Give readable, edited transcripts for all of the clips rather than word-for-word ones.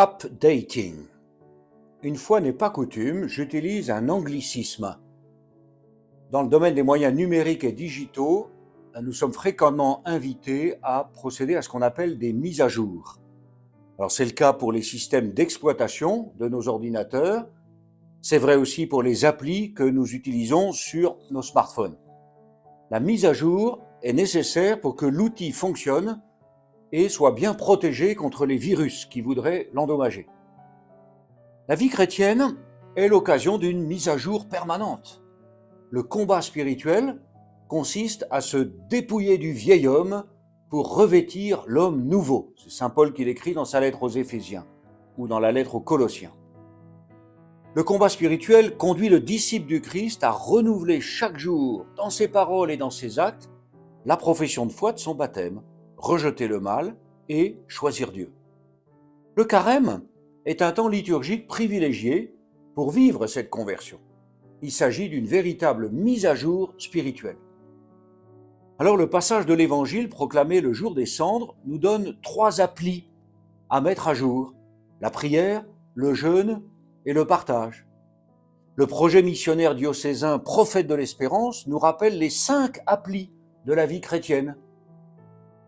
Updating. Une fois n'est pas coutume, j'utilise un anglicisme. Dans le domaine des moyens numériques et digitaux, nous sommes fréquemment invités à procéder à ce qu'on appelle des mises à jour. Alors c'est le cas pour les systèmes d'exploitation de nos ordinateurs, c'est vrai aussi pour les applis que nous utilisons sur nos smartphones. La mise à jour est nécessaire pour que l'outil fonctionne et soit bien protégé contre les virus qui voudraient l'endommager. La vie chrétienne est l'occasion d'une mise à jour permanente. Le combat spirituel consiste à se dépouiller du vieil homme pour revêtir l'homme nouveau. C'est saint Paul qui l'écrit dans sa lettre aux Éphésiens ou dans la lettre aux Colossiens. Le combat spirituel conduit le disciple du Christ à renouveler chaque jour, dans ses paroles et dans ses actes, la profession de foi de son baptême, rejeter le mal et choisir Dieu. Le carême est un temps liturgique privilégié pour vivre cette conversion. Il s'agit d'une véritable mise à jour spirituelle. Alors le passage de l'Évangile proclamé le jour des cendres nous donne 3 applis à mettre à jour: la prière, le jeûne et le partage. Le projet missionnaire diocésain Prophète de l'Espérance nous rappelle les 5 applis de la vie chrétienne.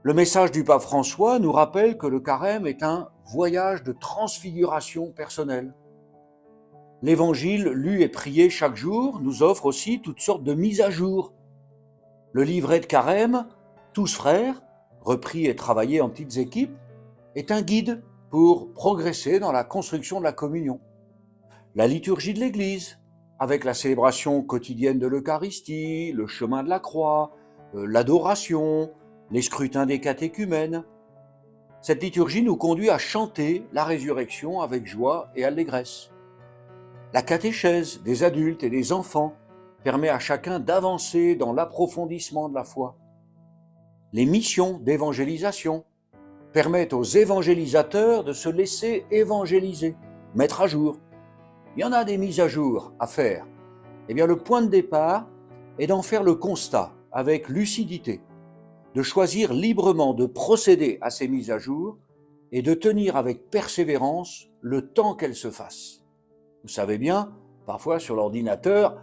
Le message du pape François nous rappelle que le carême est un voyage de transfiguration personnelle. L'évangile lu et prié chaque jour nous offre aussi toutes sortes de mises à jour. Le livret de carême, Tous frères, repris et travaillé en petites équipes, est un guide pour progresser dans la construction de la communion. La liturgie de l'Église, avec la célébration quotidienne de l'Eucharistie, le chemin de la croix, l'adoration, les scrutins des catéchumènes. Cette liturgie nous conduit à chanter la résurrection avec joie et allégresse. La catéchèse des adultes et des enfants permet à chacun d'avancer dans l'approfondissement de la foi. Les missions d'évangélisation permettent aux évangélisateurs de se laisser évangéliser, mettre à jour. Il y en a des mises à jour à faire. Eh bien, le point de départ est d'en faire le constat avec lucidité, de choisir librement de procéder à ces mises à jour et de tenir avec persévérance le temps qu'elles se fassent. Vous savez bien, parfois sur l'ordinateur,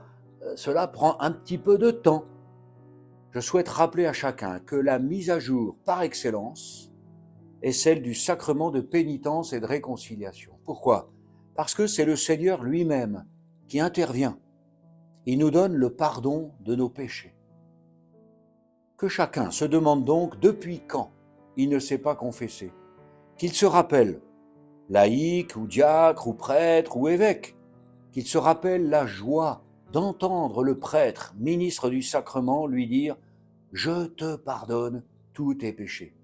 cela prend un petit peu de temps. Je souhaite rappeler à chacun que la mise à jour par excellence est celle du sacrement de pénitence et de réconciliation. Pourquoi ? Parce que c'est le Seigneur lui-même qui intervient. Il nous donne le pardon de nos péchés. Que chacun se demande donc depuis quand il ne s'est pas confessé, qu'il se rappelle, laïc ou diacre ou prêtre ou évêque, qu'il se rappelle la joie d'entendre le prêtre, ministre du sacrement, lui dire « Je te pardonne tous tes péchés ».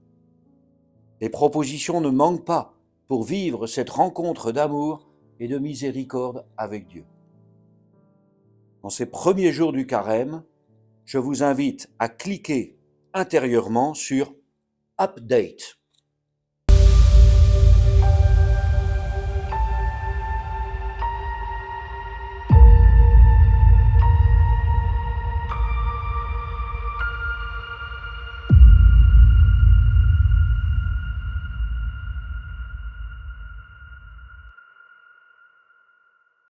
Les propositions ne manquent pas pour vivre cette rencontre d'amour et de miséricorde avec Dieu. En ces premiers jours du carême, je vous invite à cliquer intérieurement sur Update.